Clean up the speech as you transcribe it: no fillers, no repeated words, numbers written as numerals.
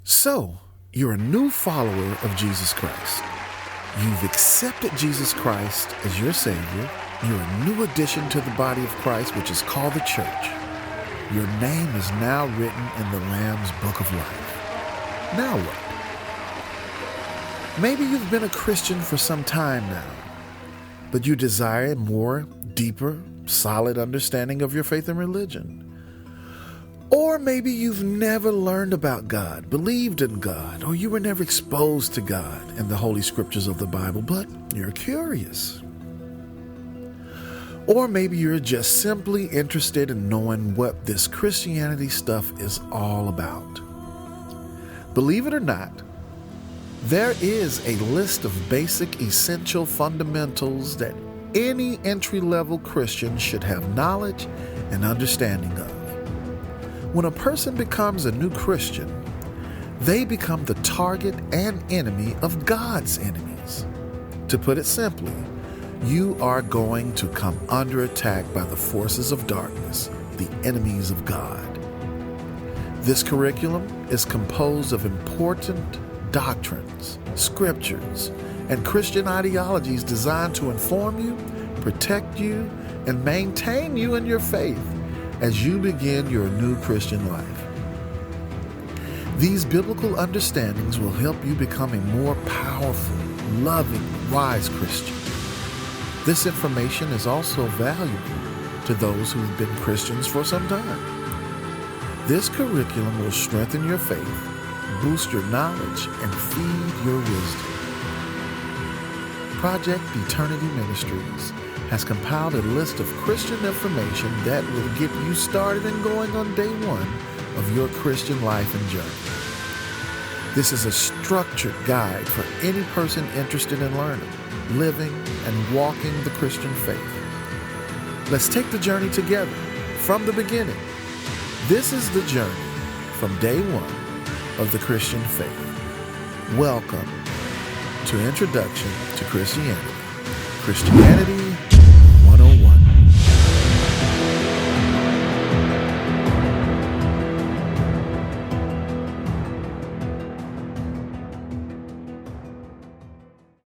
So, you're a new follower of Jesus Christ. You've accepted Jesus Christ as your Savior. You're a new addition to the body of Christ, which is called the church. Your name is now written in the Lamb's Book of Life. Now what? Maybe you've been a Christian for some time now, but you desire a more deeper, solid understanding of your faith and religion. Or maybe you've never learned about God, believed in God, or you were never exposed to God and the Holy Scriptures of the Bible, but you're curious. Or maybe you're just simply interested in knowing what this Christianity stuff is all about. Believe it or not, there is a list of basic, essential fundamentals that any entry-level Christian should have knowledge and understanding of. When a person becomes a new Christian, they become the target and enemy of God's enemies. To put it simply, you are going to come under attack by the forces of darkness, the enemies of God. This curriculum is composed of important doctrines, scriptures, and Christian ideologies designed to inform you, protect you, and maintain you in your faith as you begin your new Christian life. These biblical understandings will help you become a more powerful, loving, wise Christian. This information is also valuable to those who've been Christians for some time. This curriculum will strengthen your faith, boost your knowledge, and feed your wisdom. Project Eternity Ministries has compiled a list of Christian information that will get you started and going on day one of your Christian life and journey. This is a structured guide for any person interested in learning, living, and walking the Christian faith. Let's take the journey together from the beginning. This is the journey from day one of the Christian faith. Welcome to Introduction to Christianity. Christianity